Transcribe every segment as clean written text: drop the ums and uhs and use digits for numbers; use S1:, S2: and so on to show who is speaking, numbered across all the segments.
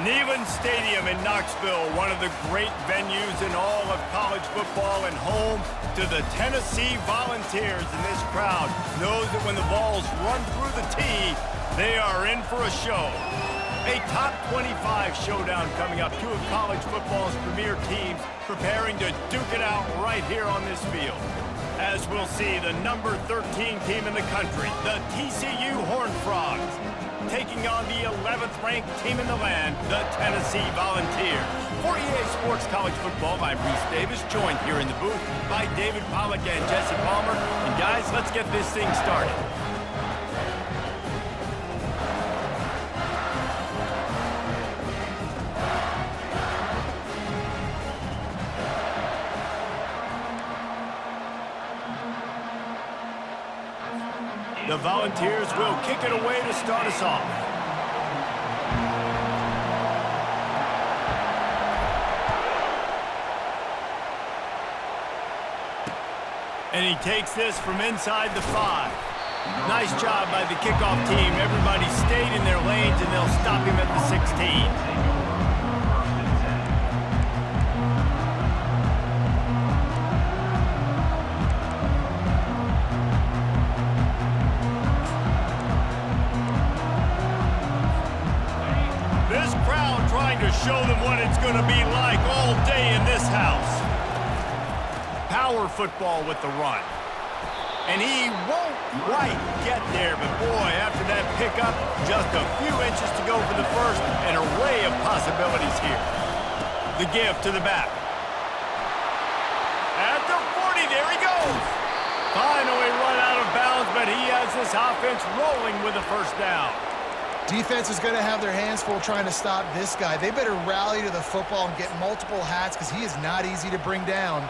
S1: Neyland Stadium in Knoxville, one of the great venues in all of college football, and home to the Tennessee Volunteers. And this crowd knows that when the balls run through the tee, they are in for a show. A top 25 showdown coming up. Two of college football's premier teams preparing to duke it out right here on this field. As we'll see, the number 13 team in the country, the TCU Horned Frogs, taking on the 11th ranked team in the land, the Tennessee Volunteers. For EA Sports College Football, I'm Reese Davis, joined here in the booth by David Pollack and Jesse Palmer. And guys, let's get this thing started. The Volunteers will kick it away to start us off. And he takes this from inside the 5. Nice job by the kickoff team. Everybody stayed in their lanes, and they'll stop him at the 16. To show them what it's going to be like all day in this house. Power football with the run. And he won't quite get there, but boy, after that pickup, just a few inches to go for the first. An array of possibilities here. The give to the back. At the 40, there he goes. Finally run out of bounds, but he has this offense rolling with a first down.
S2: Defense is going to have their hands full trying to stop this guy. They better rally to the football and get multiple hats because he is not easy to bring down.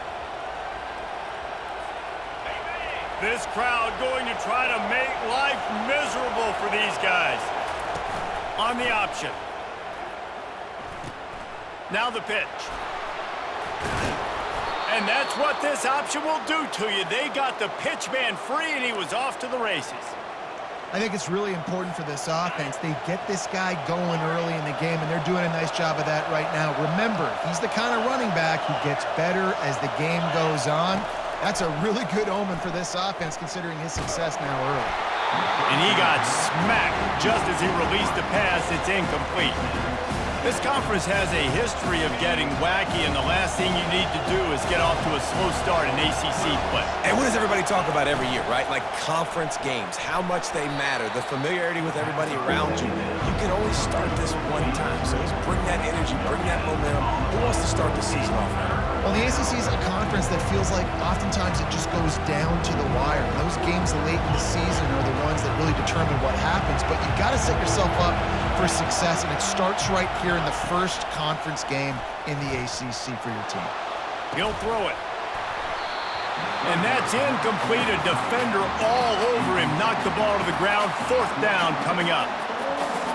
S1: This crowd going to try to make life miserable for these guys. On the option. Now the pitch. And that's what this option will do to you. They got the pitch man free, and he was off to the races.
S2: I think it's really important for this offense. They get this guy going early in the game, and they're doing a nice job of that right now. Remember, he's the kind of running back who gets better as the game goes on. That's a really good omen for this offense, considering his success now early.
S1: And he got smacked just as he released the pass. It's incomplete. This conference has a history of getting wacky, and the last thing you need to do is get off to a slow start in ACC play.
S3: And what does everybody talk about every year, right? Like conference games, how much they matter, the familiarity with everybody around you. You can only start this one time, so just bring that energy, bring that momentum. Who wants to start the season off right?
S2: Well, the ACC is a conference that feels like oftentimes it just goes down to the wire. And those games late in the season are the ones that really determine what happens. But you got to set yourself up for success, and it starts right here in the first conference game in the ACC for your team.
S1: He'll throw it. And that's incomplete. A defender all over him. Knocked the ball to the ground. Fourth down coming up.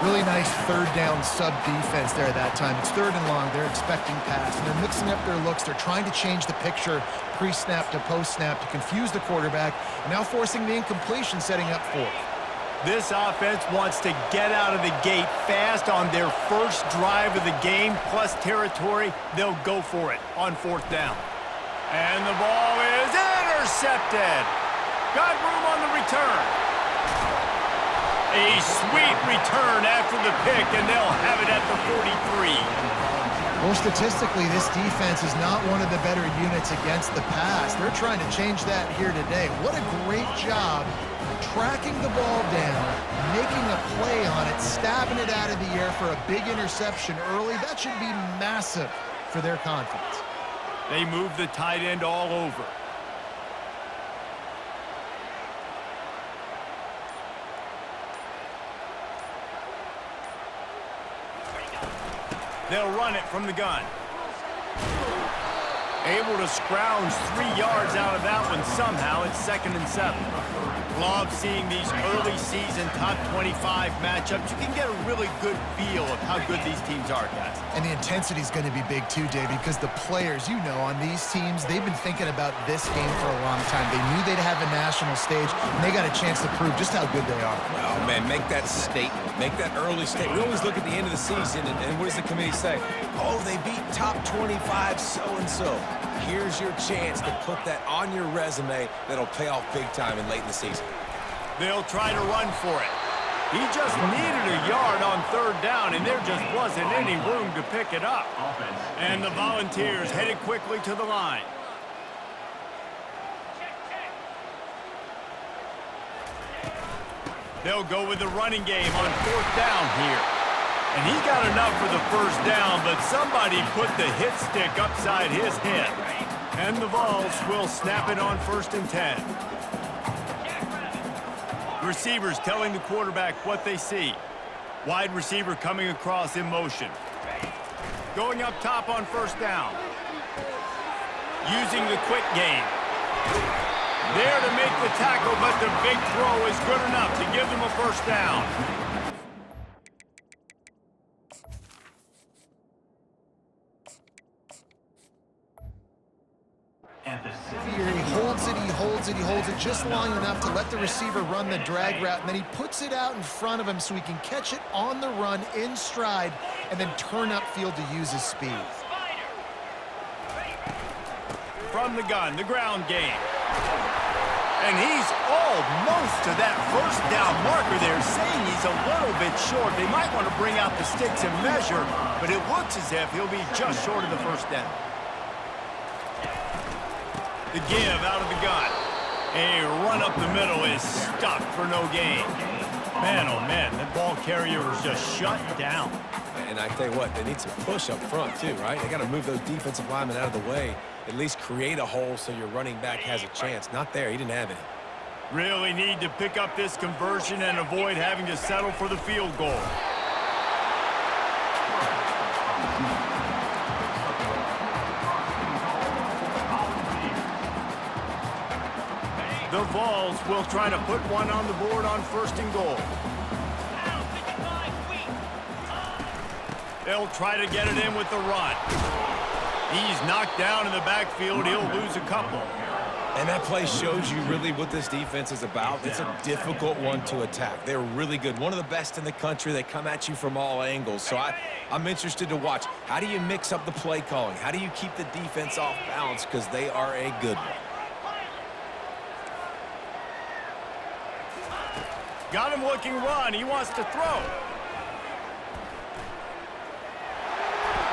S2: Really nice third down sub defense there that time. It's third and long. They're expecting pass, and they're mixing up their looks. They're trying to change the picture pre-snap to post-snap to confuse the quarterback, and now forcing the incompletion, setting up fourth.
S1: This offense wants to get out of the gate fast on their first drive of the game, plus territory. They'll go for it on fourth down. And the ball is intercepted. Got room on the return. A sweet return after the pick, and they'll have it at the 43.
S2: Well, statistically, this defense is not one of the better units against the pass. They're trying to change that here today. What a great job tracking the ball down, making a play on it, stabbing it out of the air for a big interception early. That should be massive for their confidence.
S1: They move the tight end all over. They'll run it from the gun. Able to scrounge 3 yards out of that one somehow. It's 2nd and 7. Love seeing these early season top 25 matchups. You can get a really good feel of how good these teams are, guys.
S2: And the intensity is going to be big too, David, because the players, you know, on these teams, they've been thinking about this game for a long time. They knew they'd have a national stage, and they got a chance to prove just how good they are.
S3: Oh, man, make that statement. Make that early statement. We always look at the end of the season, and what does the committee say? Oh, they beat top 25 so-and-so. Here's your chance to put that on your resume that'll pay off big time and late in the season.
S1: They'll try to run for it. He just needed a yard on 3rd down, and there just wasn't any room to pick it up. And the Volunteers headed quickly to the line. They'll go with the running game on 4th down here. And he got enough for the 1st down, but somebody put the hit stick upside his head. And the Vols will snap it on 1st and 10. Receivers telling the quarterback what they see. Wide receiver coming across in motion. Going up top on 1st down. Using the quick game. There to make the tackle, but the big throw is good enough to give them a 1st down.
S2: He holds it just long enough to let the receiver run the drag route, and then he puts it out in front of him so he can catch it on the run in stride and then turn upfield to use his speed.
S1: From the gun, the ground game. And he's almost to that 1st down marker there, saying he's a little bit short. They might want to bring out the sticks and measure, but it looks as if he'll be just short of the 1st down. The give out of the gun. A run up the middle is stopped for no gain. Man, oh man, that ball carrier was just shut down.
S3: And I tell you what, they need some push up front too, right? They got to move those defensive linemen out of the way, at least create a hole so your running back has a chance. Not there, he didn't have any.
S1: Really need to pick up this conversion and avoid having to settle for the field goal. The Vols will try to put one on the board on 1st and goal. They'll try to get it in with the run. He's knocked down in the backfield. He'll lose a couple.
S3: And that play shows you really what this defense is about. It's a difficult one to attack. They're really good. One of the best in the country. They come at you from all angles. So I'm interested to watch. How do you mix up the play calling? How do you keep the defense off balance? Because they are a good one.
S1: Got him looking run. He wants to throw.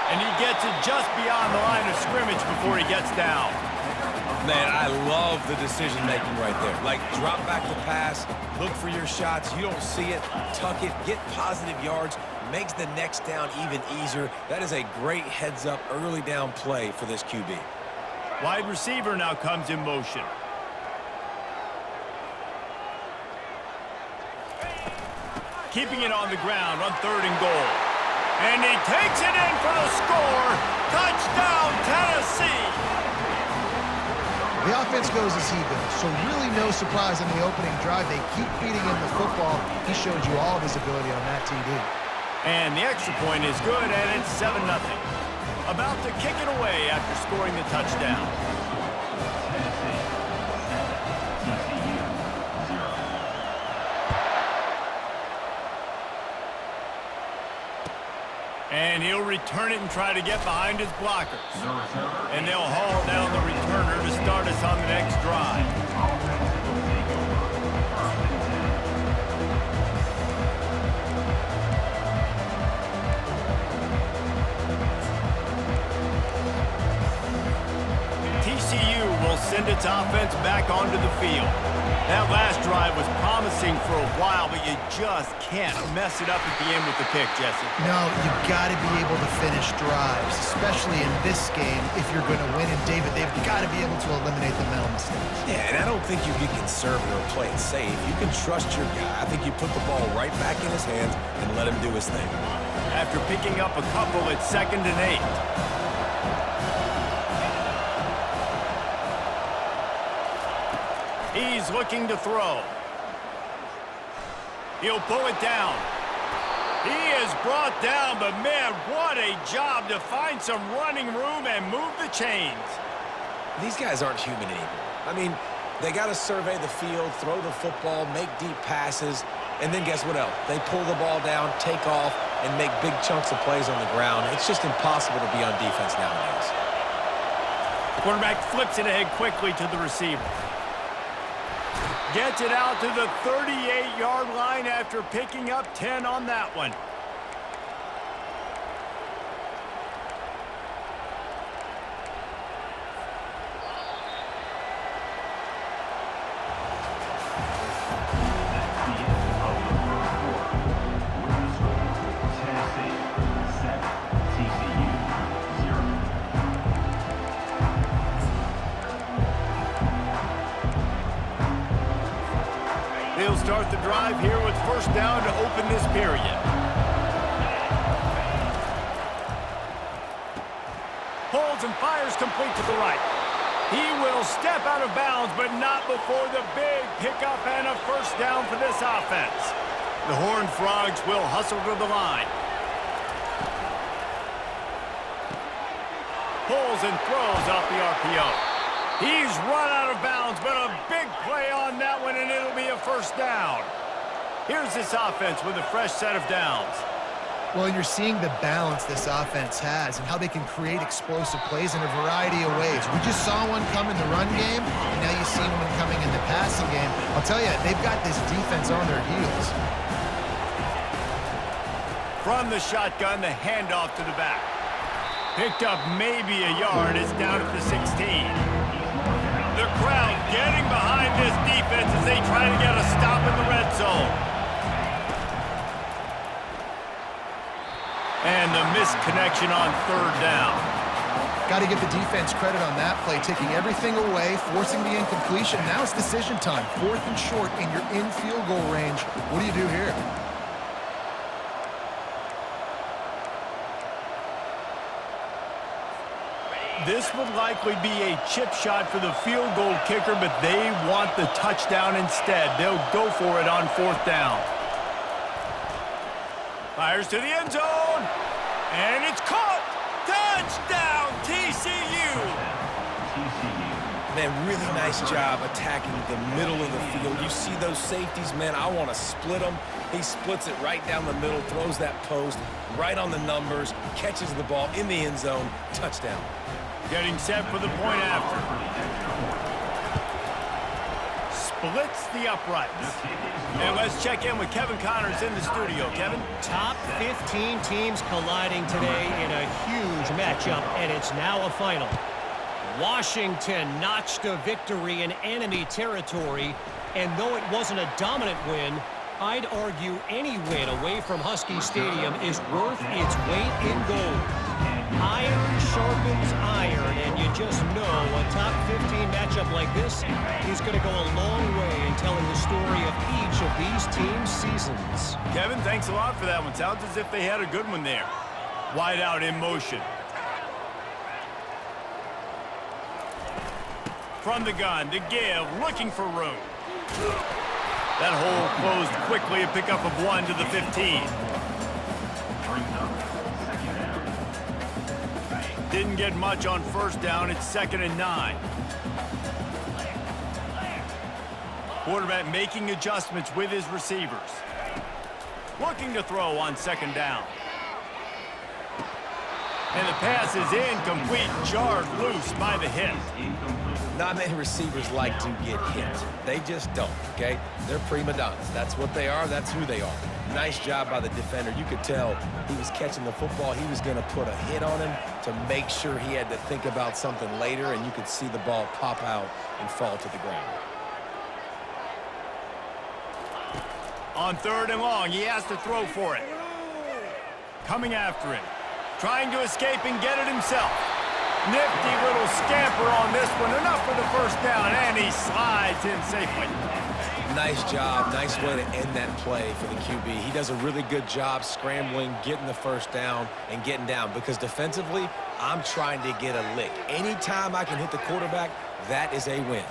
S1: And he gets it just beyond the line of scrimmage before he gets down.
S3: Man, I love the decision-making right there. Like, drop back the pass, look for your shots. You don't see it, tuck it, get positive yards, makes the next down even easier. That is a great heads-up early down play for this QB.
S1: Wide receiver now comes in motion. Keeping it on the ground on 3rd and goal. And he takes it in for the score. Touchdown, Tennessee.
S2: The offense goes as he goes, so really no surprise on the opening drive. They keep feeding him the football. He showed you all of his ability on that TD.
S1: And the extra point is good, and it's 7-0. About to kick it away after scoring the touchdown. And he'll return it and try to get behind his blockers. And they'll haul down the returner to start us on the next drive. TCU will send its offense back onto the field. That last drive was promising for a while, but you just can't mess it up at the end with the pick, Jesse.
S2: No, you've got to be able to finish drives, especially in this game if you're going to win. And, David, they've got to be able to eliminate the mental mistakes.
S3: Yeah, and I don't think you get conservative or play it safe. You can trust your guy. I think you put the ball right back in his hands and let him do his thing.
S1: After picking up a couple, it's 2nd and 8. He's looking to throw. He'll pull it down. He is brought down, but man, what a job to find some running room and move the chains.
S3: These guys aren't human anymore. I mean, they got to survey the field, throw the football, make deep passes, and then guess what else? They pull the ball down, take off, and make big chunks of plays on the ground. It's just impossible to be on defense nowadays.
S1: Quarterback flips it ahead quickly to the receiver. Gets it out to the 38-yard line after picking up 10 on that one. They'll start the drive here with first down to open this period. Pulls and fires complete to the right. He will step out of bounds, but not before the big pickup and a first down for this offense. The Horned Frogs will hustle to the line. Pulls and throws off the RPO. He's run out of bounds, but a big play on that one, and it'll be a first down. Here's this offense with a fresh set of downs.
S2: Well, you're seeing the balance this offense has and how they can create explosive plays in a variety of ways. We just saw one come in the run game, and now you see one coming in the passing game. I'll tell you, they've got this defense on their heels.
S1: From the shotgun, the handoff to the back. Picked up maybe a yard. It's down at the 16. The crowd getting behind this defense as they try to get a stop in the red zone. And the missed connection on third down.
S2: Got to give the defense credit on that play, taking everything away, forcing the incompletion. Now it's decision time. 4th and short, and you're in field goal range. What do you do here?
S1: This would likely be a chip shot for the field goal kicker, but they want the touchdown instead. They'll go for it on 4th down. Fires to the end zone, and it's caught. Touchdown, TCU.
S3: Man, really nice job attacking the middle of the field. You see those safeties, man, I want to split them. He splits it right down the middle, throws that post, right on the numbers, catches the ball in the end zone, touchdown.
S1: Getting set for the point after. Splits the uprights. And let's check in with Kevin Connors in the studio. Kevin?
S4: Top 15 teams colliding today in a huge matchup, and it's now a final. Washington notched a victory in enemy territory, and though it wasn't a dominant win, I'd argue any win away from Husky Stadium is worth its weight in gold. Iron sharpens iron, and you just know a top 15 matchup like this is going to go a long way in telling the story of each of these teams' seasons.
S1: Kevin, thanks a lot for that one. Sounds as if they had a good one there. Wide out in motion. From the gun, to give, looking for room. That hole closed quickly, a pickup of 1 to the 15. Didn't get much on first down. It's 2nd and 9. Quarterback making adjustments with his receivers. Looking to throw on 2nd down. And the pass is incomplete, jarred loose by the hit.
S3: Not many receivers like to get hit. They just don't, okay? They're prima donnas. That's what they are. That's who they are. Nice job by the defender. You could tell he was catching the football. He was going to put a hit on him to make sure he had to think about something later, and you could see the ball pop out and fall to the ground.
S1: On 3rd and long, he has to throw for it. Coming after him. Trying to escape and get it himself. Nifty little scamper on this one. Enough for the first down, and he slides in safely.
S3: Nice job. Nice way to end that play for the QB. He does a really good job scrambling, getting the first down, and getting down. Because defensively, I'm trying to get a lick. Anytime I can hit the quarterback, that is a win.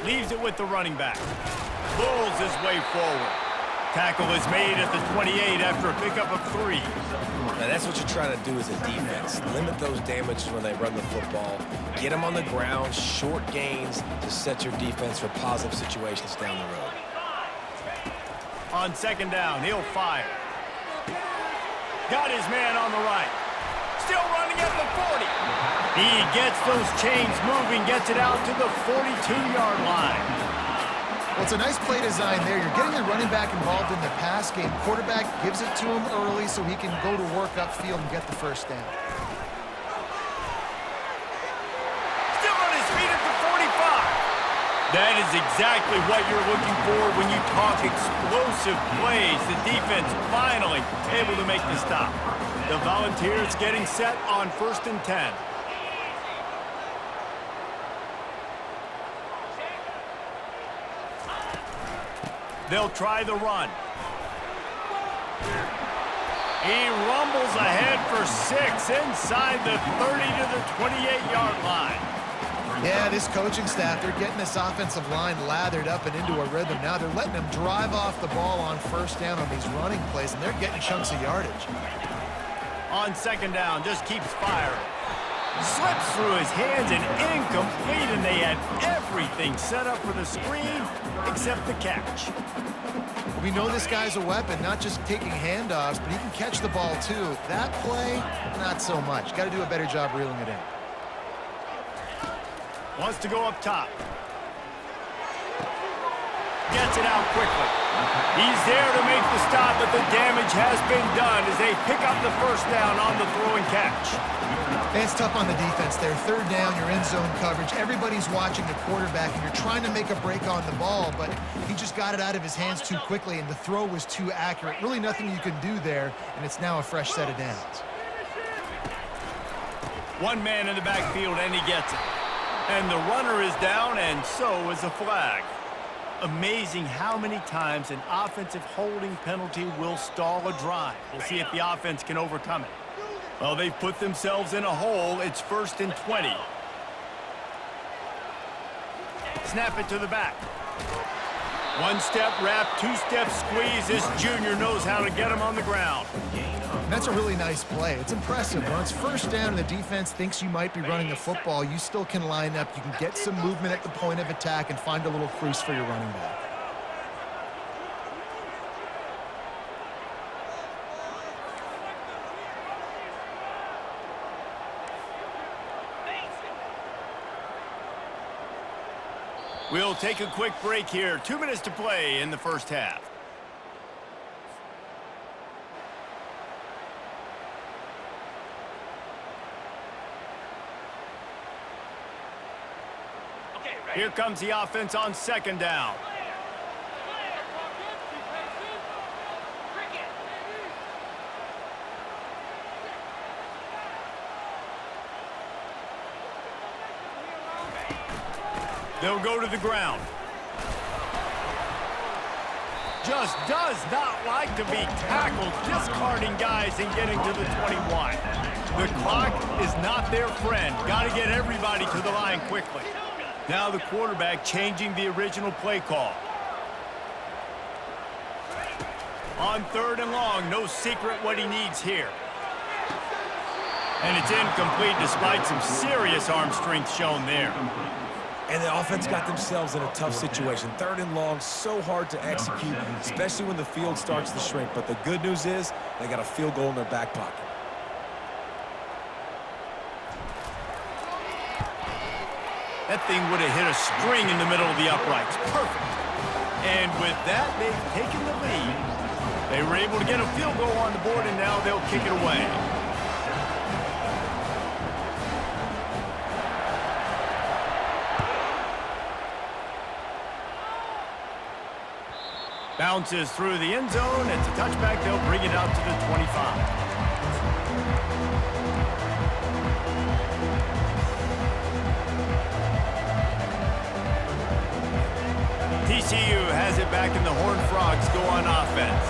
S1: Leaves it with the running back. Pulls his way forward. Tackle is made at the 28 after a pickup of 3.
S3: Now, that's what you're trying to do as a defense. Limit those damages when they run the football. Get them on the ground, short gains to set your defense for positive situations down the road.
S1: On second down, he'll fire. Got his man on the right. Still running at the 40. He gets those chains moving, gets it out to the 42-yard line.
S2: Well, it's a nice play design there. You're getting the running back involved in the pass game. Quarterback gives it to him early so he can go to work upfield and get the first down.
S1: Still on his feet at the 45. That is exactly what you're looking for when you talk explosive plays. The defense finally able to make the stop. The Volunteers getting set on 1st and 10. They'll try the run. He rumbles ahead for 6 inside the 30 to the 28-yard line.
S2: Yeah, this coaching staff, they're getting this offensive line lathered up and into a rhythm. Now they're letting them drive off the ball on first down on these running plays, and they're getting chunks of yardage.
S1: On second down, just keeps firing. Slips through his hands and incomplete, and they had everything set up for the screen except the catch.
S2: We know this guy's a weapon, not just taking handoffs, but he can catch the ball too. That play, not so much. Got to do a better job reeling it in.
S1: Wants to go up top. Gets it out quickly. He's there to make the stop, but the damage has been done as they pick up the first down on the throw and catch.
S2: It's tough on the defense there. Third down, you're in zone coverage. Everybody's watching the quarterback, and you're trying to make a break on the ball, but he just got it out of his hands too quickly, and the throw was too accurate. Really nothing you can do there, and it's now a fresh set of downs.
S1: One man in the backfield, and he gets it. And the runner is down, and so is a flag. Amazing how many times an offensive holding penalty will stall a drive. We'll see if the offense can overcome it. Well, they've put themselves in a hole. It's 1st and 20. Snap it to the back. One-step wrap, two-step squeeze. This junior knows how to get him on the ground.
S2: And that's a really nice play. It's impressive. When it's first down and the defense thinks you might be running the football, you still can line up. You can get some movement at the point of attack and find a little crease for your running back.
S1: We'll take a quick break here. 2 minutes to play in the first half. Here comes the offense on second down. They'll go to the ground. Just does not like to be tackled, discarding guys and getting to the 21. The clock is not their friend. Got to get everybody to the line quickly. Now the quarterback changing the original play call. On 3rd and long, no secret what he needs here. And it's incomplete despite some serious arm strength shown there.
S3: And the offense got themselves in a tough situation. 3rd and long, so hard to execute, especially when the field starts to shrink. But the good news is they got a field goal in their back pocket.
S1: That thing would have hit a string in the middle of the uprights. Perfect. And with that, they've taken the lead. They were able to get a field goal on the board, and now they'll kick it away. Bounces through the end zone. It's a touchback. They'll bring it out to the 25. TCU has it back, and the Horned Frogs go on offense.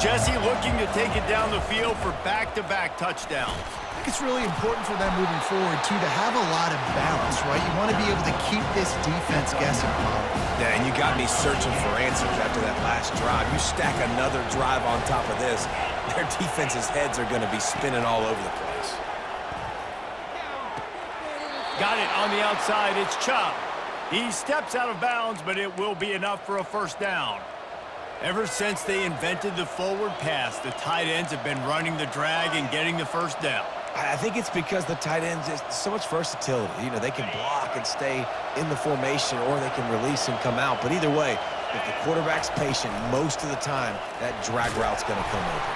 S1: Jesse looking to take it down the field for back-to-back touchdowns.
S2: I think it's really important for them moving forward, too, to have a lot of balance, right? You want to be able to keep this defense guessing.
S3: Yeah, and you got me searching for answers after that last drive. You stack another drive on top of this, their defense's heads are going to be spinning all over the place.
S1: Got it on the outside. It's Chubb. He steps out of bounds, but it will be enough for a first down. Ever since they invented the forward pass, the tight ends have been running the drag and getting the first down.
S3: I think it's because the tight ends is so much versatility. You know, they can block and stay in the formation, or they can release and come out. But either way, if the quarterback's patient most of the time, that drag route's going to come over.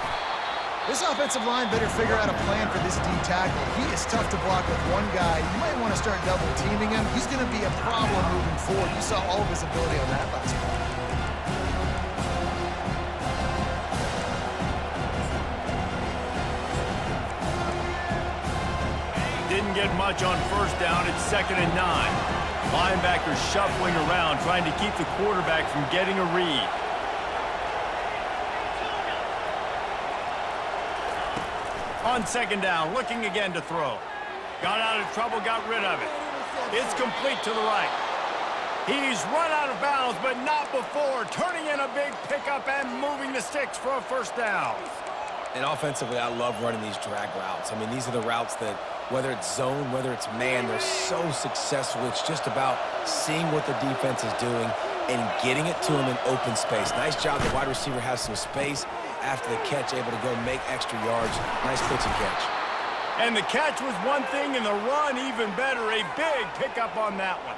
S2: This offensive line better figure out a plan for this D tackle. He is tough to block with one guy. You might want to start double teaming him. He's going to be a problem moving forward. You saw all of his ability on that last play.
S1: Didn't get much on first down. It's 2nd and 9. Linebackers shuffling around, trying to keep the quarterback from getting a read. On 2nd down, looking again to throw. Got out of trouble, got rid of it. It's complete to the right. He's run out of bounds, but not before. Turning in a big pickup and moving the sticks for a first down.
S3: And offensively, I love running these drag routes. I mean, these are the routes that, whether it's zone, whether it's man, they're so successful. It's just about seeing what the defense is doing and getting it to them in open space. Nice job. The wide receiver has some space after the catch, able to go make extra yards. Nice pitch and catch.
S1: And the catch was one thing, and the run even better. A big pickup on that one.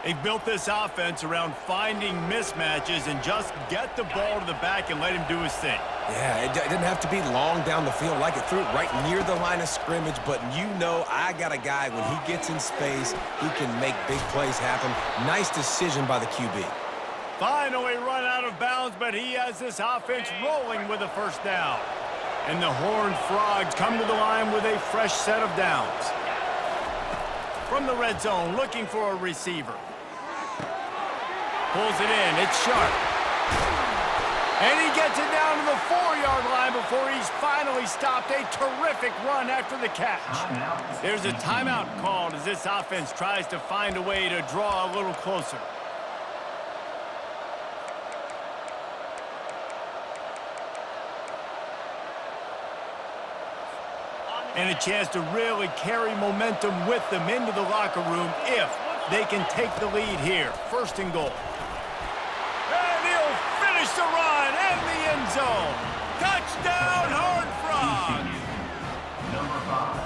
S1: They built this offense around finding mismatches and just get the ball to the back and let him do his thing.
S3: Yeah, it didn't have to be long down the field. Like it threw it right near the line of scrimmage, but you know I got a guy, when he gets in space, he can make big plays happen. Nice decision by the QB.
S1: Finally run out of bounds, but he has this offense rolling with a first down. And the Horned Frogs come to the line with a fresh set of downs. From the red zone, looking for a receiver. Pulls it in. It's Sharp. And he gets it down to the 4-yard line before he's finally stopped. A terrific run after the catch. There's a timeout called as this offense tries to find a way to draw a little closer. And a chance to really carry momentum with them into the locker room if they can take the lead here. 1st and goal. And he'll finish the run and the end zone. Touchdown, Horned Frogs!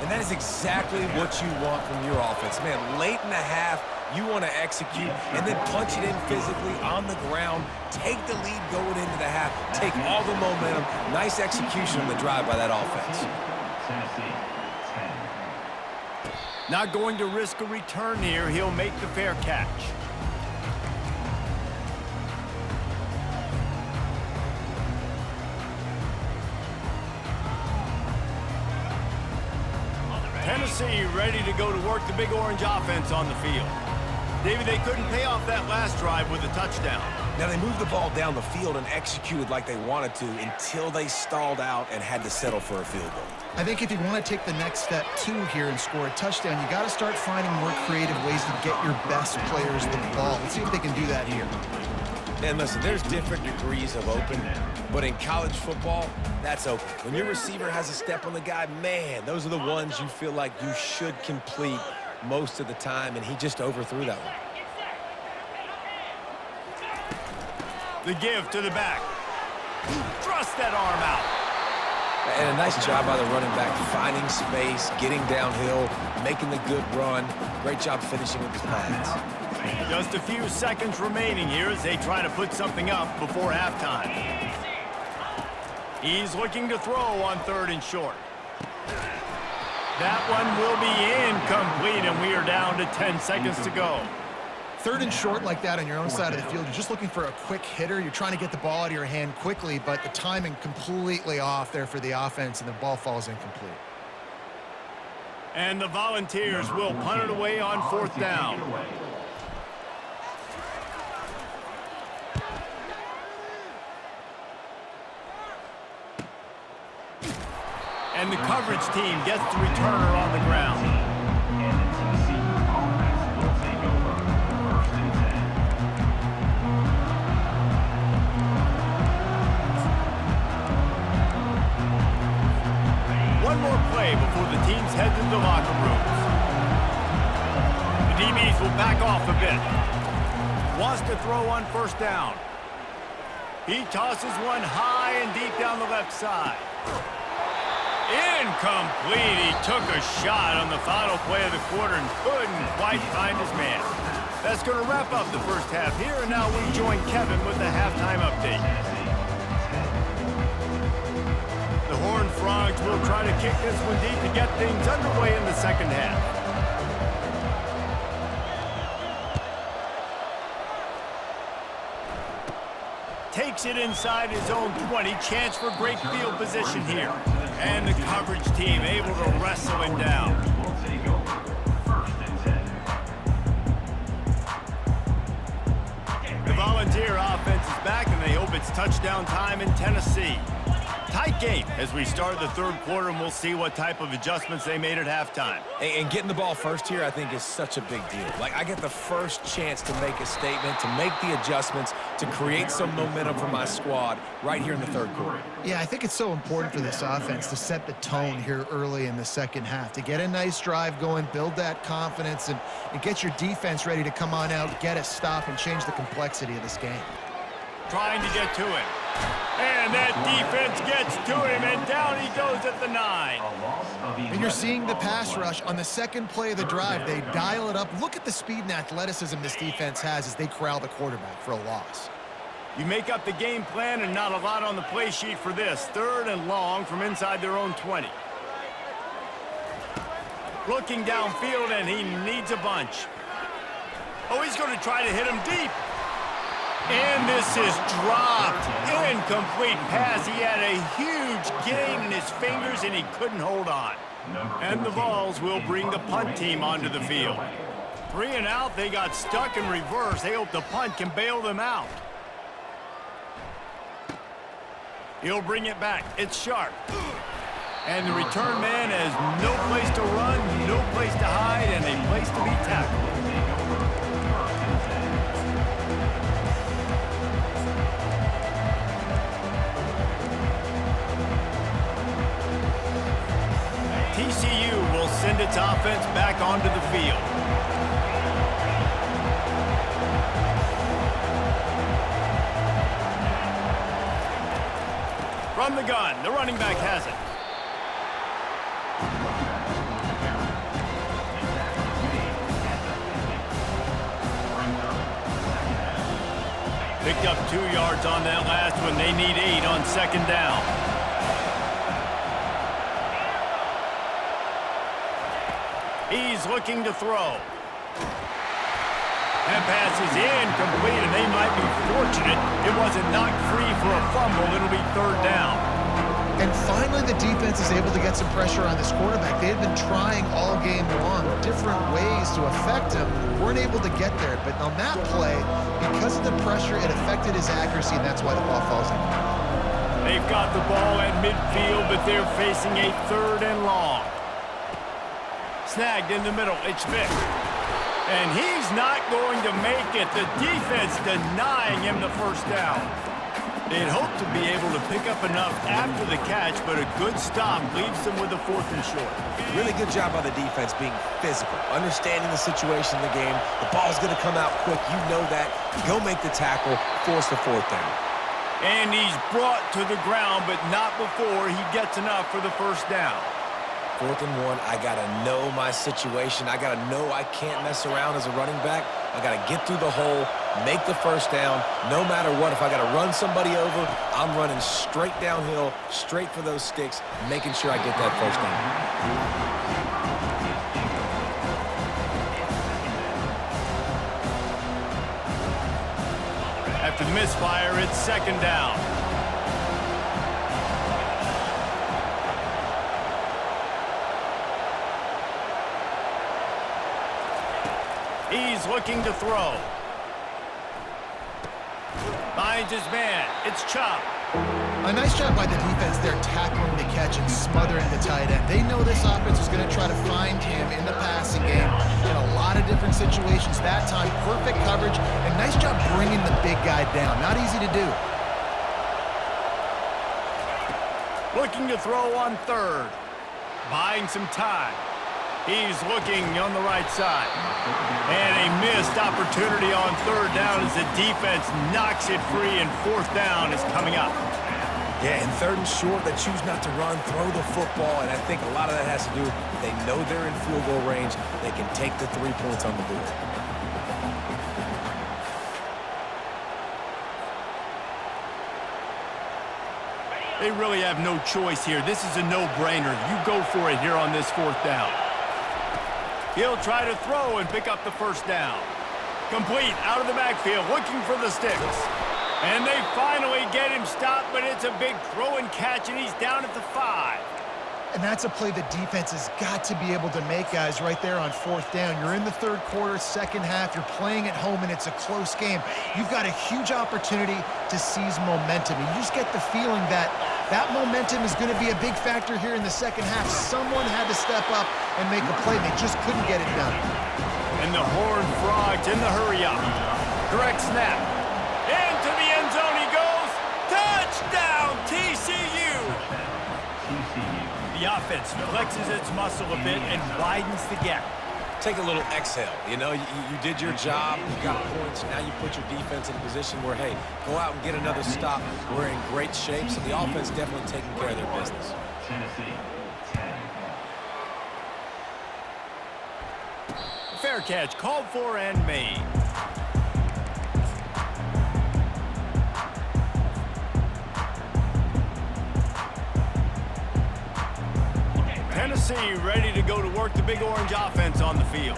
S3: And that is exactly what you want from your offense. Man, late in the half, you want to execute and then punch it in physically on the ground. Take the lead going into the half. Take all the momentum. Nice execution on the drive by that offense.
S1: Not going to risk a return here. He'll make the fair catch. Tennessee ready to go to work the Big Orange offense on the field. David, they couldn't pay off that last drive with a touchdown.
S3: Now, they moved the ball down the field and executed like they wanted to until they stalled out and had to settle for a field goal.
S2: I think if you want to take the next step, too, here and score a touchdown, you got to start finding more creative ways to get your best players the ball. Let's see if they can do that here.
S3: And listen, there's different degrees of open, but in college football, that's open. When your receiver has a step on the guy, man, those are the ones you feel like you should complete most of the time, and he just overthrew that one.
S1: The give to the back. Thrust that arm out.
S3: And a nice job by the running back, finding space, getting downhill, making the good run. Great job finishing with his pass.
S1: Just a few seconds remaining here as they try to put something up before halftime. He's looking to throw on 3rd and short. That one will be incomplete, and we are down to 10 seconds to go.
S2: 3rd and short like that on your own side of the field, you're just looking for a quick hitter. You're trying to get the ball out of your hand quickly, but the timing completely off there for the offense, and the ball falls incomplete.
S1: And the Volunteers will punt it away on 4th down. And the coverage team gets the returner on the ground. One more play before the teams head to the locker rooms. The DBs will back off a bit. Wants to throw on first down. He tosses one high and deep down the left side. Incomplete. He took a shot on the final play of the quarter and couldn't quite find his man. That's going to wrap up the first half here, and now we join Kevin with the halftime update. The Horned Frogs will try to kick this one deep to get things underway in the second half. Takes it inside his own 20. Chance for great field position here. And the coverage team able to wrestle him down. The Volunteer offense is back, and they hope it's touchdown time in Tennessee. Tight game as we start the third quarter, and we'll see what type of adjustments they made at halftime.
S3: And getting the ball first here, I think, is such a big deal. Like, I get the first chance to make a statement, to make the adjustments, to create some momentum for my squad right here in the third quarter.
S2: Yeah, I think it's so important for this offense to set the tone here early in the second half, to get a nice drive going, build that confidence, and get your defense ready to come on out, get a stop, and change the complexity of this game.
S1: Trying to get to him. And that defense gets to him, and down he goes at the 9.
S2: And you're seeing the pass rush on the second play of the drive. They dial it up. Look at the speed and athleticism this defense has as they corral the quarterback for a loss.
S1: You make up the game plan, and not a lot on the play sheet for this. Third and long from inside their own 20. Looking downfield, and he needs a bunch. Oh, he's going to try to hit him deep. And this is dropped. Incomplete pass. He had a huge gain in his fingers, and he couldn't hold on. And the Vols will bring the punt team onto the field. 3 and out. They got stuck in reverse. They hope the punt can bail them out. He'll bring it back. It's Sharp. And the return man has no place to run, no place to hide, and a place to be tackled. TCU will send its offense back onto the field. From the gun, the running back has it. Picked up 2 yards on that last one. They need 8 on second down. He's looking to throw. That pass is incomplete, and they might be fortunate it wasn't knocked free for a fumble. It'll be third down.
S2: And finally, the defense is able to get some pressure on this quarterback. They had been trying all game long different ways to affect him. Weren't able to get there. But on that play, because of the pressure, it affected his accuracy, and that's why the ball falls in.
S1: They've got the ball at midfield, but they're facing a third and long. Snagged in the middle. It's Vick. And he's not going to make it. The defense denying him the first down. They'd hoped to be able to pick up enough after the catch, but a good stop leaves them with a 4th and short.
S3: Really good job by the defense being physical, understanding the situation in the game. The ball's going to come out quick. You know that. Go make the tackle, force the 4th down.
S1: And he's brought to the ground, but not before he gets enough for the first down.
S3: 4th and 1, I got to know my situation. I got to know I can't mess around as a running back. I got to get through the hole, make the first down. No matter what, if I got to run somebody over, I'm running straight downhill, straight for those sticks, making sure I get that first down.
S1: After the misfire, it's second down. He's looking to throw. Finds his man. It's Chop.
S2: A nice job by the defense there tackling the catch and smothering the tight end. They know this offense is going to try to find him in the passing game in a lot of different situations. That time, perfect coverage, and nice job bringing the big guy down. Not easy to do.
S1: Looking to throw on third. Buying some time. He's looking on the right side. And a missed opportunity on third down as the defense knocks it free, and fourth down is coming up.
S3: Yeah, and third and short, they choose not to run, throw the football, and I think a lot of that has to do with they know they're in field goal range. They can take the 3 points on the board.
S1: They really have no choice here. This is a no-brainer. You go for it here on this fourth down. He'll try to throw and pick up the first down. Complete out of the backfield, looking for the sticks. And they finally get him stopped, but it's a big throw and catch, and he's down at the 5.
S2: And that's a play the defense has got to be able to make, guys, right there on fourth down. You're in the third quarter, second half. You're playing at home, and it's a close game. You've got a huge opportunity to seize momentum. And you just get the feeling that that momentum is going to be a big factor here in the second half. Someone had to step up and make a play. They just couldn't get it done.
S1: And the Horned Frogs in the hurry-up. Direct snap. Into the end zone he goes. Touchdown, TCU! The offense flexes its muscle a bit and widens the gap.
S3: Take a little exhale. You know, you did your job, you got points, now you put your defense in a position where, hey, go out and get another stop. We're in great shape, so the offense definitely taking care of their business.
S1: Fair catch, called for and made. Tennessee ready to go to work the Big Orange offense on the field.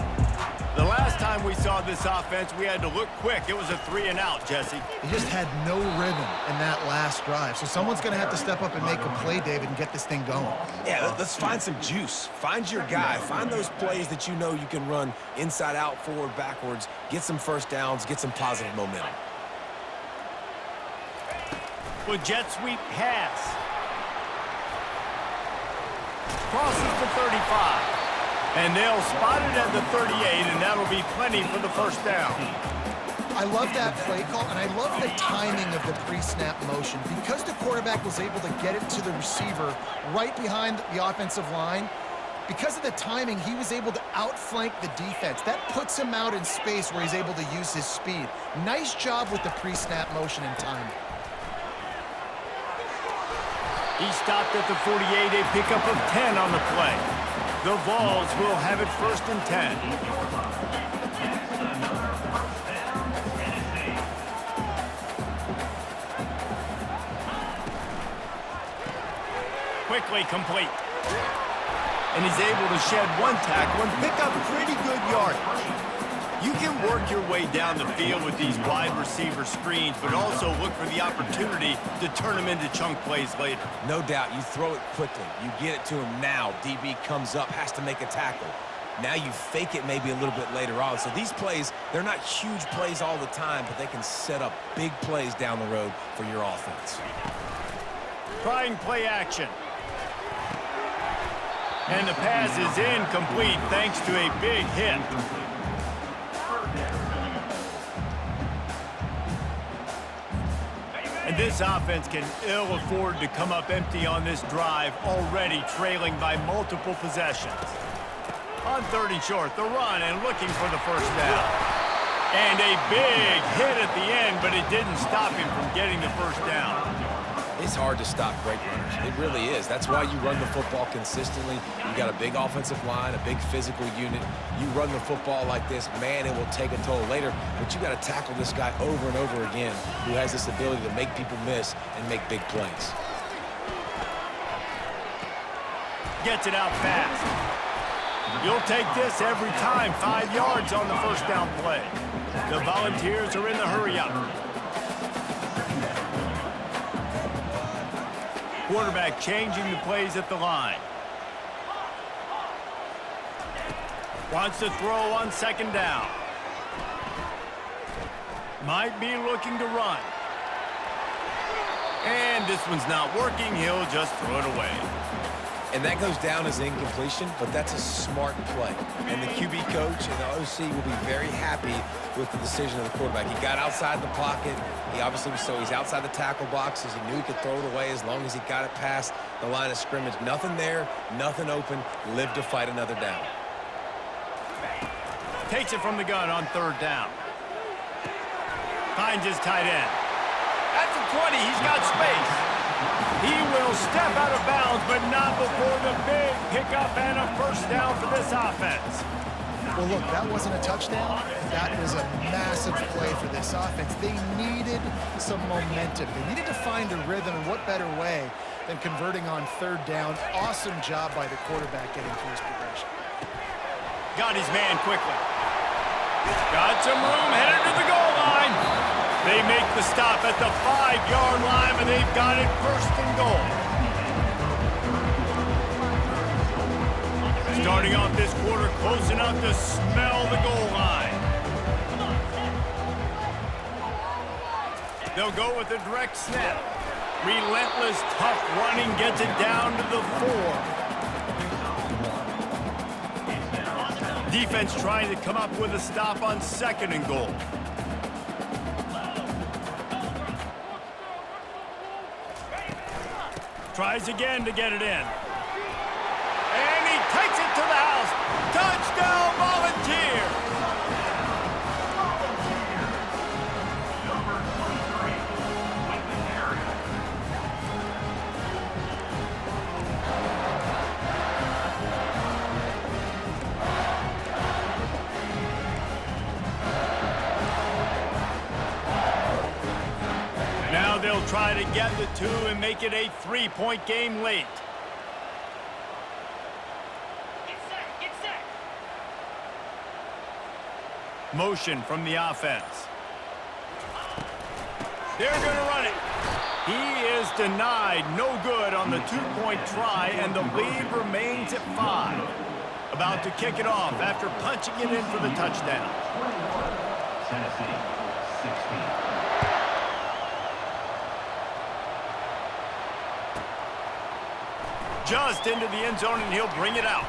S1: The last time we saw this offense, we had to look quick. It was a 3-and-out, Jesse.
S2: They just had no rhythm in that last drive. So someone's going to have to step up and make a play, David, and get this thing going.
S3: Yeah, let's find some juice. Find your guy. Find those plays that you know you can run inside out, forward, backwards, get some first downs, get some positive momentum.
S1: With jet sweep pass. Crosses the 35. And they'll spot it at the 38, and that'll be plenty for the first down.
S2: I love that play call, and I love the timing of the pre-snap motion. Because the quarterback was able to get it to the receiver right behind the offensive line, because of the timing, he was able to outflank the defense. That puts him out in space where he's able to use his speed. Nice job with the pre-snap motion and timing.
S1: He stopped at the 48, a pickup of 10 on the play. The Vols will have it first and 10. Quickly complete. And he's able to shed one tackle and pick up pretty good yardage. You can work your way down the field with these wide receiver screens, but also look for the opportunity to turn them into chunk plays later.
S3: No doubt, you throw it quickly. You get it to him now. DB comes up, has to make a tackle. Now you fake it maybe a little bit later on. So these plays, they're not huge plays all the time, but they can set up big plays down the road for your offense.
S1: Trying play action. And the pass is incomplete thanks to a big hit. And this offense can ill afford to come up empty on this drive, already trailing by multiple possessions. On third and short, the run and looking for the first down. And a big hit at the end, but it didn't stop him from getting the first down.
S3: It's hard to stop great runners. It really is. That's why you run the football consistently. You got a big offensive line, a big physical unit. You run the football like this, man, it will take a toll later. But you got to tackle this guy over and over again who has this ability to make people miss and make big plays.
S1: Gets it out fast. You'll take this every time. 5 yards on the first down play. The Volunteers are in the hurry-up. Quarterback changing the plays at the line. Wants to throw on second down. Might be looking to run. And this one's not working. He'll just throw it away.
S3: And that goes down as incompletion, but that's a smart play. And the QB coach and the OC will be very happy with the decision of the quarterback. He got outside the pocket. He obviously was he's outside the tackle boxes. He knew he could throw it away as long as he got it past the line of scrimmage. Nothing there, nothing open. Live to fight another down.
S1: Takes it from the gun on third down. Finds his tight end. At the 20, he's got space. He will step out of bounds, but not before the big pickup and a first down for this offense.
S2: Well, look, that wasn't a touchdown. That was a massive play for this offense. They needed some momentum. They needed to find a rhythm, and what better way than converting on third down. Awesome job by the quarterback getting through his progression.
S1: Got his man quickly. Got some room, headed to the goal line. They make the stop at the 5-yard line, and they've got it first and goal. Starting off this quarter close enough to smell the goal line. They'll go with a direct snap. Relentless, tough running gets it down to the 4. Defense trying to come up with a stop on second and goal. Tries again to get it in. And he takes it to the house. Touchdown, Volunteers! Now they'll try to get the 2 and make it a 3-point game late. Motion from the offense. They're going to run it. He is denied. No good on the 2-point try, and the lead remains at 5. About to kick it off after punching it in for the touchdown. Tennessee, 16. Just into the end zone, and he'll bring it out.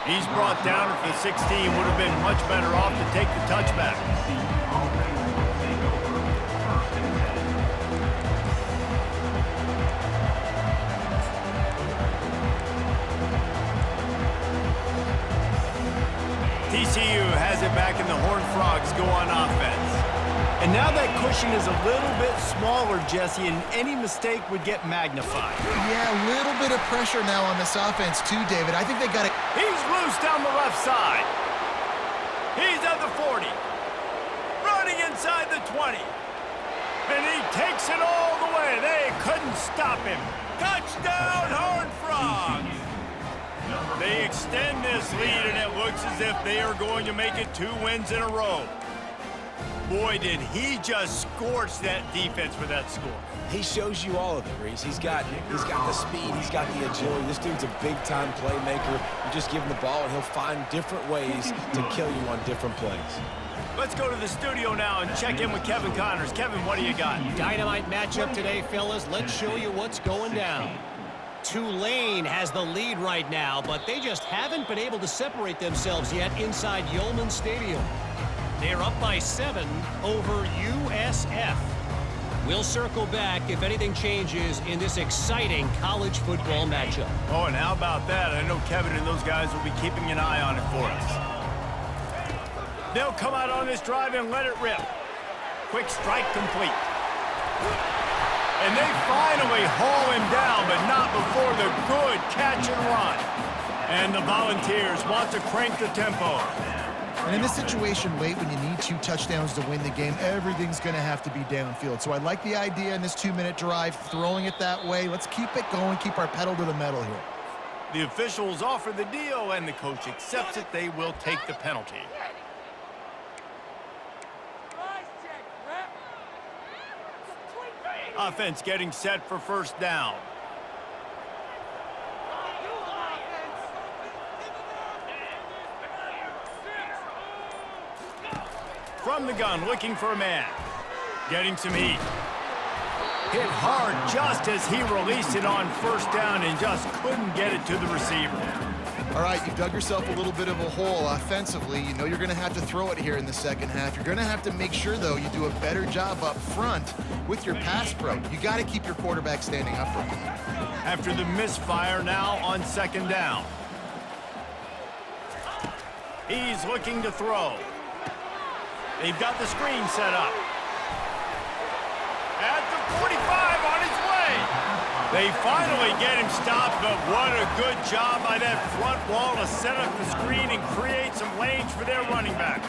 S1: He's brought down for the 16. Would have been much better off to take the touchback. TCU has it back, and the Horned Frogs go on offense. And now that cushion is a little bit smaller, Jesse, and any mistake would get magnified.
S2: Yeah, a little bit of pressure now on this offense too, David. I think they got it.
S1: He's loose down the left side. He's at the 40. Running inside the 20. And he takes it all the way. They couldn't stop him. Touchdown, Horned Frogs! They extend this lead, and it looks as if they are going to make it 2 wins in a row. Boy, did he just scorch that defense for that score.
S3: He shows you all of it, Reese. He's got the speed, he's got the agility. This dude's a big-time playmaker. You just give him the ball, and he'll find different ways to kill you on different plays.
S1: Let's go to the studio now and check in with Kevin Connors. Kevin, what do you got?
S4: Dynamite matchup today, fellas. Let's show you what's going down. Tulane has the lead right now, but they just haven't been able to separate themselves yet inside Yulman Stadium. They're up by 7 over USF. We'll circle back if anything changes in this exciting college football matchup.
S1: Oh, and how about that? I know Kevin and those guys will be keeping an eye on it for us. They'll come out on this drive and let it rip. Quick strike complete. And they finally haul him down, but not before the good catch and run. And the Volunteers want to crank the tempo.
S2: And in this situation late, when you need 2 touchdowns to win the game, everything's going to have to be downfield. So I like the idea in this 2-minute drive, throwing it that way. Let's keep it going, keep our pedal to the metal here.
S1: The officials offer the deal, and the coach accepts it. They will take the penalty. Offense getting set for first down. From the gun, looking for a man. Getting some heat. Hit hard just as he released it on first down and just couldn't get it to the receiver.
S2: All right, you've dug yourself a little bit of a hole offensively. You know you're going to have to throw it here in the second half. You're going to have to make sure, though, you do a better job up front with your pass pro. You got to keep your quarterback standing upright.
S1: After the misfire, now on second down. He's looking to throw. They've got the screen set up. At the 45 on his way. They finally get him stopped, but what a good job by that front wall to set up the screen and create some lanes for their running back.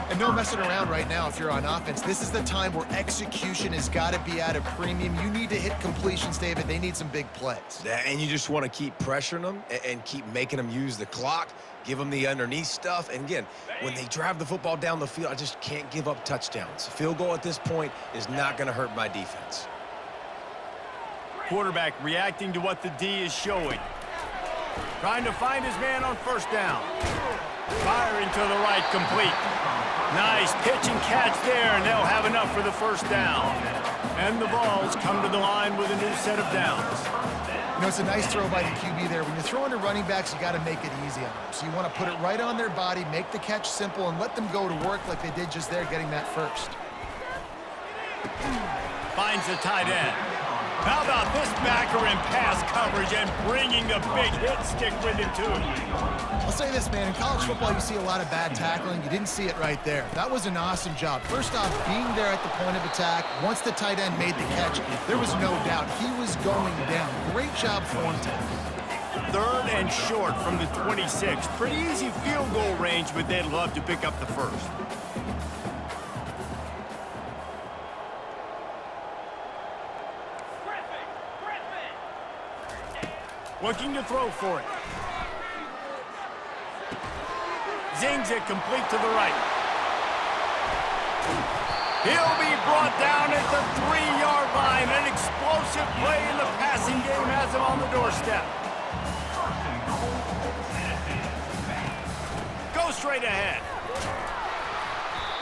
S2: And no messing around right now if you're on offense. This is the time where execution has got to be at a premium. You need to hit completions, David. They need some big plays.
S3: And you just want to keep pressuring them and keep making them use the clock, give them the underneath stuff. And again, when they drive the football down the field, I just can't give up touchdowns. Field goal at this point is not going to hurt my defense.
S1: Quarterback reacting to what the D is showing. Trying to find his man on first down. Firing to the right, complete. Nice pitch and catch there, and they'll have enough for the first down. And the Vols come to the line with a new set of downs.
S2: You know, it's a nice throw by the QB there. When you're throwing to running backs, you got to make it easy on them. So you want to put it right on their body, make the catch simple, and let them go to work like they did just there, getting that first.
S1: Finds the tight end. How about this backer in pass coverage and bringing the big hit stick with him, too?
S2: I'll say this, man. In college football, you see a lot of bad tackling. You didn't see it right there. That was an awesome job. First off, being there at the point of attack. Once the tight end made the catch, there was no doubt he was going down. Great job form tackle.
S1: Third and short from the 26. Pretty easy field goal range, but they'd love to pick up the first. Looking to throw for it. Zings it complete to the right. He'll be brought down at the 3-yard line. An explosive play in the passing game has him on the doorstep. Go straight ahead.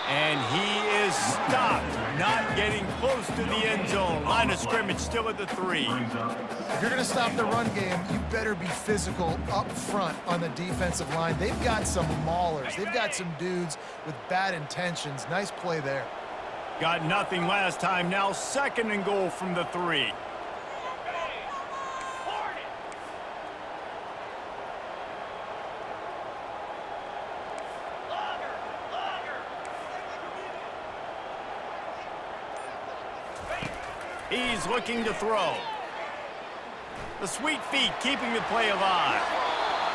S1: And he is stopped, not getting close to the end zone. Line of scrimmage still at the 3.
S2: If you're going to stop the run game, you better be physical up front on the defensive line. They've got some maulers. They've got some dudes with bad intentions. Nice play there.
S1: Got nothing last time. Now second and goal from the 3. He's looking to throw. The sweet feet keeping the play alive.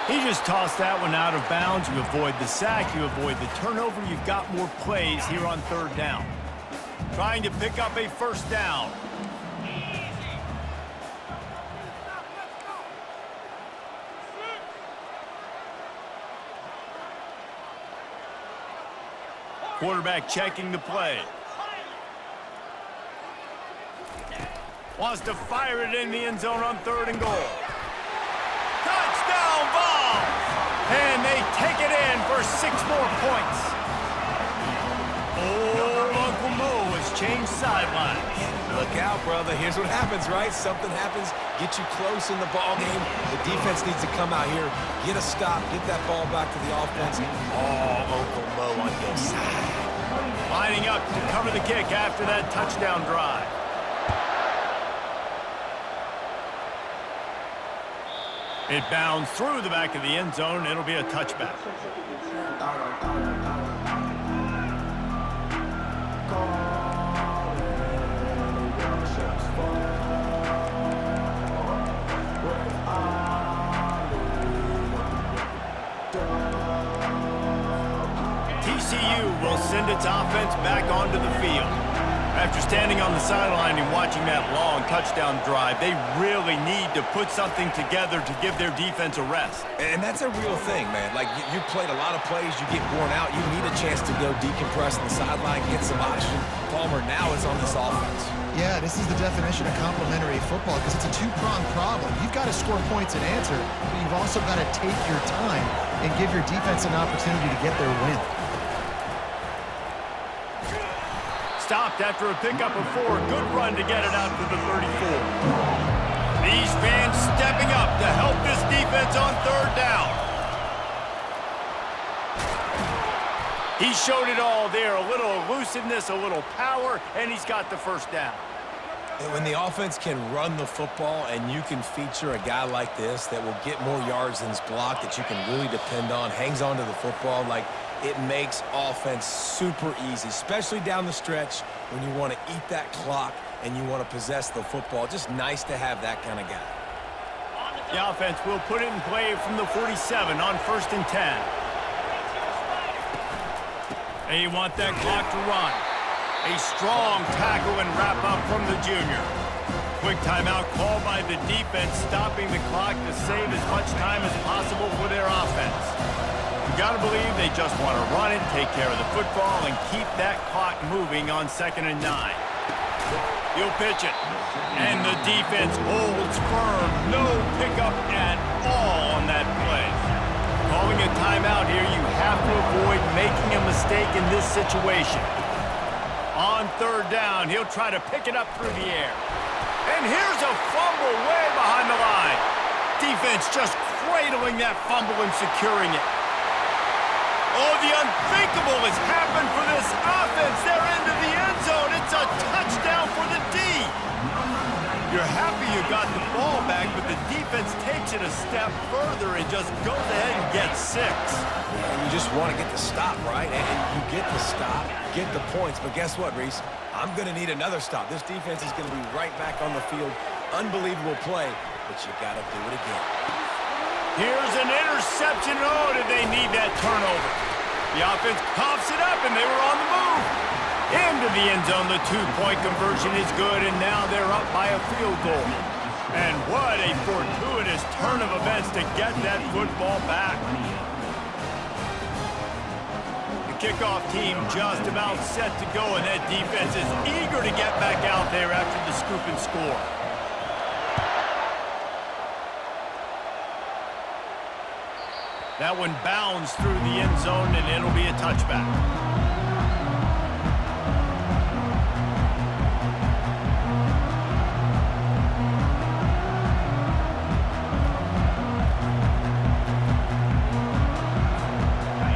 S1: He just tossed that one out of bounds. You avoid the sack, you avoid the turnover. You've got more plays here on third down. Trying to pick up a first down. Quarterback checking the play. Wants to fire it in the end zone on third and goal. Touchdown, Vols! And they take it in for 6 more points. Old Uncle Mo has changed sidelines.
S3: Look out, brother. Here's what happens, right? Something happens, get you close in the ball game. The defense needs to come out here, get a stop, get that ball back to the offense. Oh, Uncle Mo on your side.
S1: Lining up to cover the kick after that touchdown drive. It bounds through the back of the end zone. It'll be a touchback. TCU will send its offense back onto the field. After standing on the sideline and watching that long touchdown drive, they really need to put something together to give their defense a rest.
S3: And that's a real thing, man. Like, you played a lot of plays, you get worn out, you need a chance to go decompress on the sideline, get some oxygen. Palmer, now it's on this offense.
S2: Yeah, this is the definition of complementary football because it's a two-pronged problem. You've got to score points and answer, but you've also got to take your time and give your defense an opportunity to get their win.
S1: stopped after a pickup of 4. Good run to get it out to the 34. These fans stepping up to help this defense on third down. He showed it all there, a little elusiveness, a little power, and he's got the first down.
S3: And when the offense can run the football and you can feature a guy like this that will get more yards than his block, that you can really depend on, hangs on to the football, like it makes offense super easy, especially down the stretch when you want to eat that clock and you want to possess the football. Just nice to have that kind of guy.
S1: The offense will put it in play from the 47 on 1st and 10. And you want that clock to run. A strong tackle and wrap-up from the junior. Quick timeout called by the defense, stopping the clock to save as much time as possible for their offense. You got to believe they just want to run it, take care of the football, and keep that clock moving on 2nd and 9. He'll pitch it. And the defense holds firm. No pickup at all on that play. Calling a timeout here, you have to avoid making a mistake in this situation. On 3rd down, he'll try to pick it up through the air. And here's a fumble way behind the line. Defense just cradling that fumble and securing it. Oh, the unthinkable has happened for this offense. They're into the end zone. It's a touchdown for the D. You're happy you got the ball back, but the defense takes it a step further and just goes ahead and gets 6.
S3: And you just want to get the stop, right? And you get the stop, get the points. But guess what, Reese? I'm going to need another stop. This defense is going to be right back on the field. Unbelievable play, but you got to do it again.
S1: Here's an interception. Oh, did they need that turnover? The offense coughs it up, and they were on the move. Into the end zone, the 2-point conversion is good, and now they're up by a field goal. And what a fortuitous turn of events to get that football back. The kickoff team just about set to go, and that defense is eager to get back out there after the scoop and score. That one bounds through the end zone, and it'll be a touchback.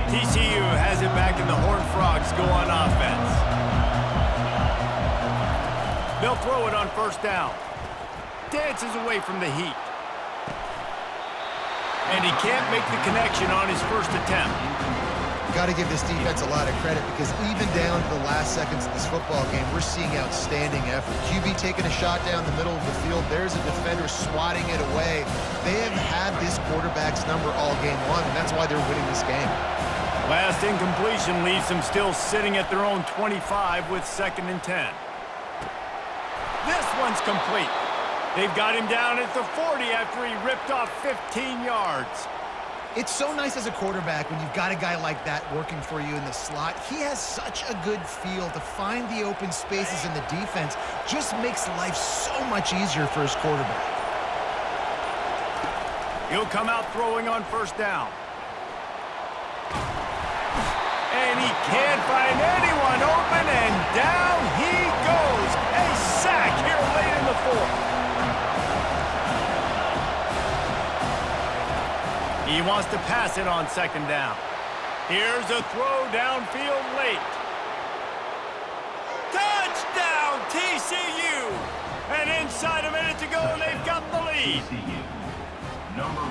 S1: TCU has it back, and the Horned Frogs go on offense. They'll throw it on 1st down. Dances away from the heat. And he can't make the connection on his first attempt.
S2: Got to give this defense a lot of credit because even down to the last seconds of this football game, we're seeing outstanding effort. QB taking a shot down the middle of the field. There's a defender swatting it away. They have had this quarterback's number all game long, and that's why they're winning this game.
S1: Last incompletion leaves them still sitting at their own 25 with 2nd and 10. This one's complete. They've got him down at the 40 after he ripped off 15 yards.
S2: It's so nice as a quarterback when you've got a guy like that working for you in the slot. He has such a good feel to find the open spaces in the defense. Just makes life so much easier for his quarterback.
S1: He'll come out throwing on 1st down. And he can't find anyone open, and down he goes. A sack here late in the 4th. He wants to pass it on 2nd down. Here's a throw downfield late. Touchdown, TCU! And inside a minute to go, and they've got the lead.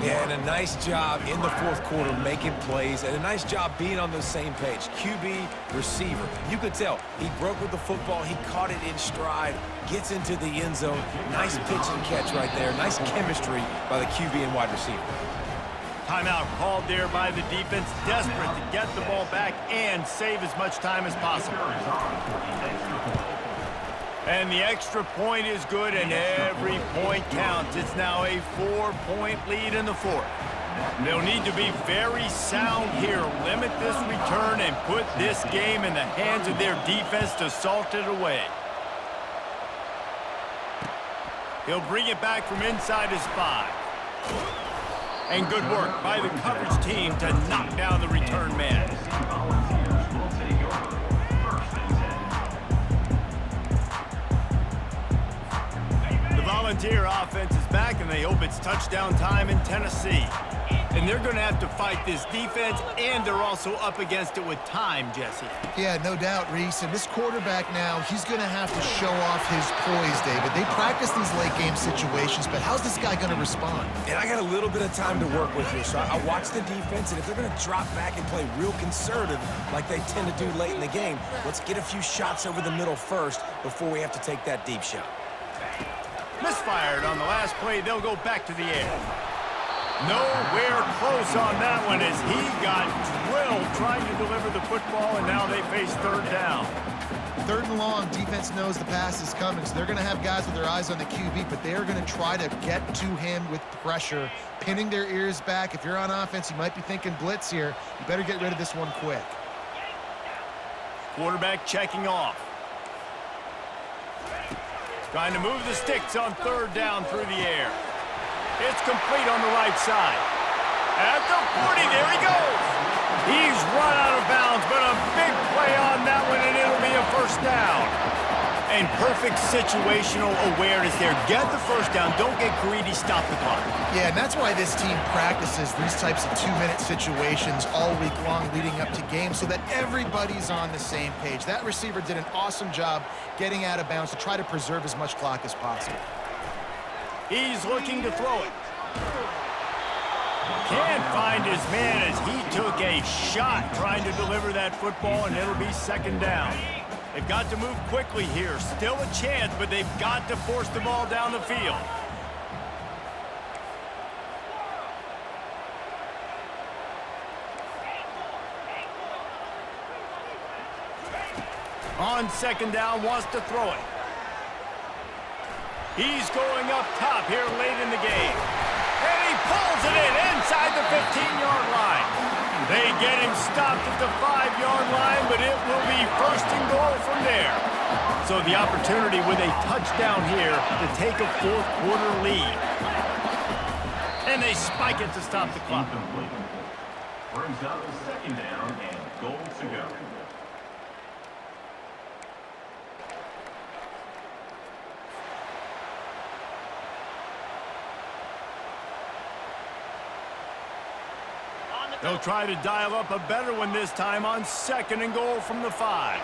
S3: Yeah, and a nice job in the 4th quarter making plays, and a nice job being on the same page. QB, receiver. You could tell he broke with the football. He caught it in stride, gets into the end zone. Nice pitch and catch right there. Nice chemistry by the QB and wide receiver.
S1: Timeout called there by the defense, desperate to get the ball back and save as much time as possible. And the extra point is good, and every point counts. It's now a 4-point lead in the 4th. They'll need to be very sound here, limit this return, and put this game in the hands of their defense to salt it away. He'll bring it back from inside his 5. And good work by the coverage team to knock down the return man. Volunteer offense is back, and they hope it's touchdown time in Tennessee. And they're going to have to fight this defense, and they're also up against it with time, Jesse.
S2: Yeah, no doubt, Reese. And this quarterback now, he's going to have to show off his poise, David. They practice these late-game situations, but how's this guy going to respond?
S3: And I got a little bit of time to work with here, so I watch the defense, and if they're going to drop back and play real conservative like they tend to do late in the game, let's get a few shots over the middle first before we have to take that deep shot.
S1: Misfired on the last play. They'll go back to the air. Nowhere close on that one as he got drilled trying to deliver the football, and now they face third down.
S2: Third and long, defense knows the pass is coming, so they're going to have guys with their eyes on the QB, but they are going to try to get to him with pressure, pinning their ears back. If you're on offense, you might be thinking blitz here. You better get rid of this one quick.
S1: Quarterback checking off. Trying to move the sticks on third down through the air. It's complete on the right side. At the 40, there he goes. He's run out of bounds, but a big play on that one, and it'll be a first down. And perfect situational awareness there. Get the first down. Don't get greedy. Stop the clock.
S2: Yeah, and that's why this team practices these types of 2-minute situations all week long leading up to games so that everybody's on the same page. That receiver did an awesome job getting out of bounds to try to preserve as much clock as possible.
S1: He's looking to throw it. Can't find his man as he took a shot trying to deliver that football, and it'll be second down. They've got to move quickly here. Still a chance, but they've got to force the ball down the field. On second down, wants to throw it. He's going up top here late in the game. And he pulls it in inside the 15-yard line. They get him stopped at the 5-yard line, but it will be first and goal from there. So the opportunity with a touchdown here to take a fourth-quarter lead. And they spike it to stop the clock.
S5: Brings up the second down and goal to go.
S1: They'll try to dial up a better one this time on second and goal from the 5.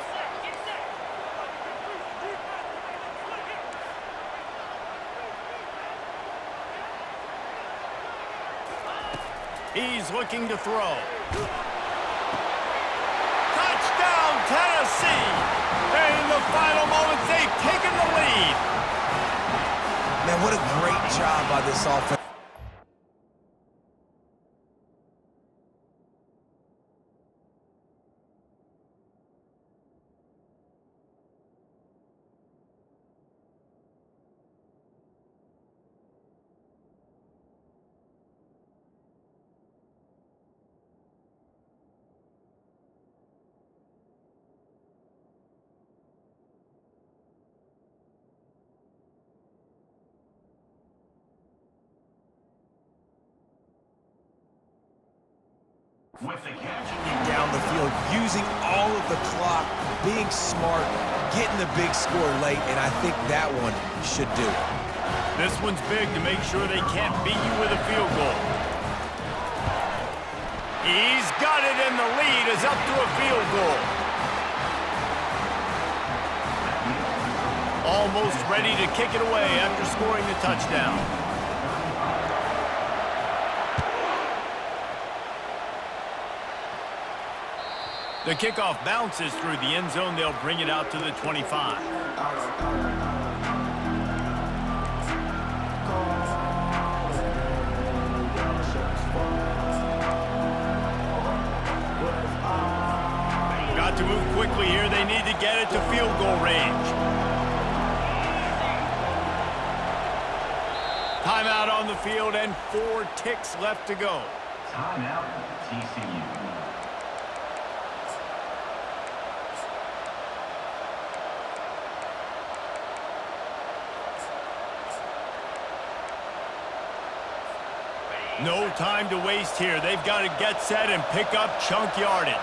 S1: He's looking to throw. Touchdown, Tennessee! And in the final moments, they've taken the lead.
S3: Man, what a great job by this offense.
S5: With the catch.
S3: Down the field, using all of the clock, being smart, getting the big score late, and I think that one should do it.
S1: This one's big to make sure they can't beat you with a field goal. He's got it, and the lead is up to a field goal. Almost ready to kick it away after scoring the touchdown. The kickoff bounces through the end zone. They'll bring it out to the 25. Got to move quickly here. They need to get it to field goal range. Timeout on the field and 4 ticks left to go.
S5: Timeout, TCU.
S1: No time to waste here. They've got to get set and pick up chunk yardage.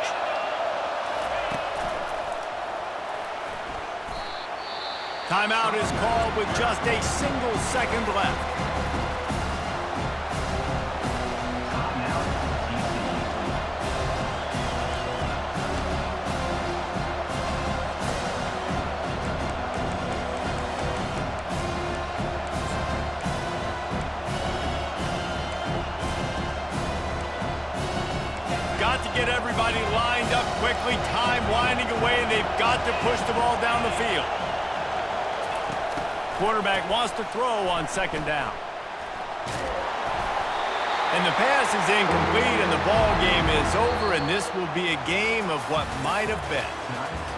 S1: Timeout is called with just a single second left. Got to get everybody lined up quickly, time winding away, and they've got to push the ball down the field. Quarterback wants to throw on second down. And the pass is incomplete, and the ball game is over, and this will be a game of what might have been.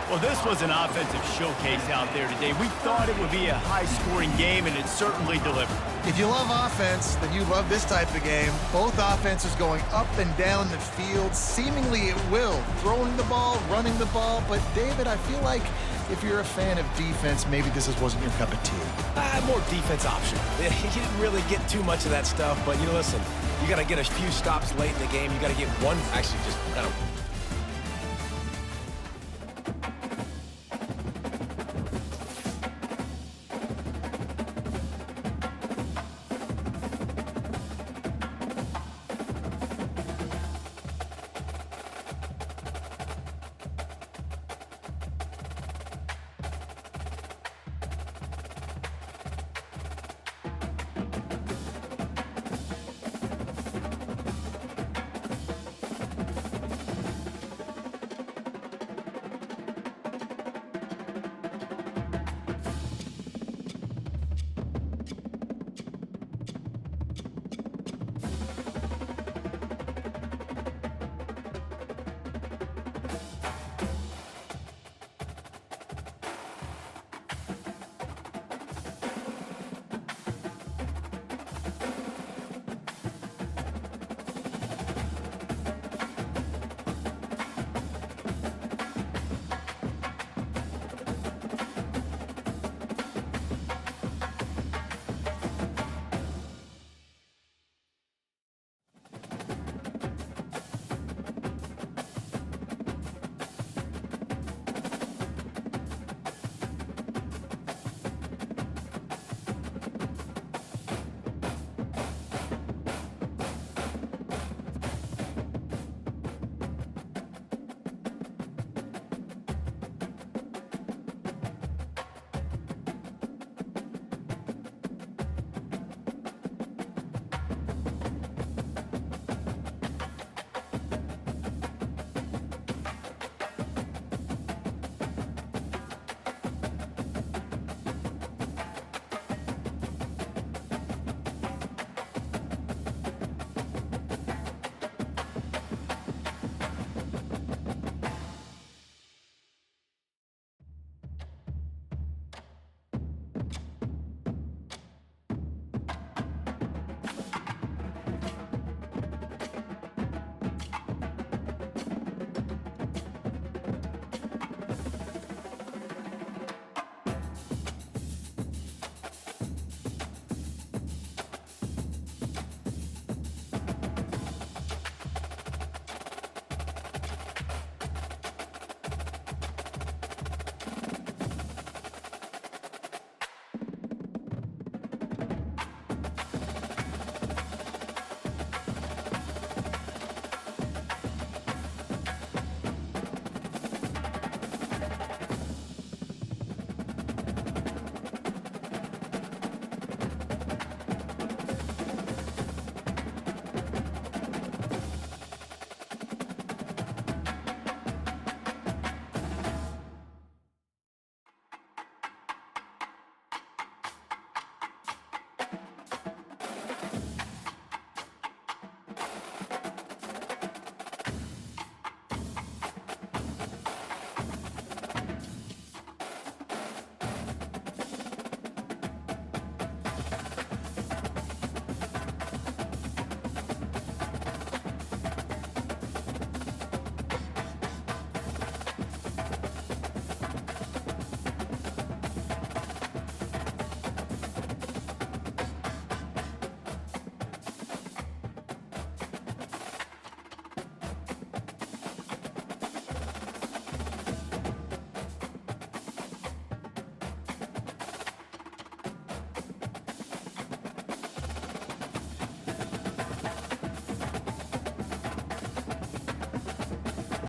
S1: Well, this was an offensive showcase out there today. We thought it would be a high-scoring game, and it certainly delivered.
S2: If you love offense, then you love this type of game. Both offenses going up and down the field, seemingly at will. Throwing the ball, running the ball. But, David, I feel like if you're a fan of defense, maybe this wasn't your cup of tea.
S3: More defense option. You didn't really get too much of that stuff, but, listen, you got to get a few stops late in the game. You got to get one, actually just kind of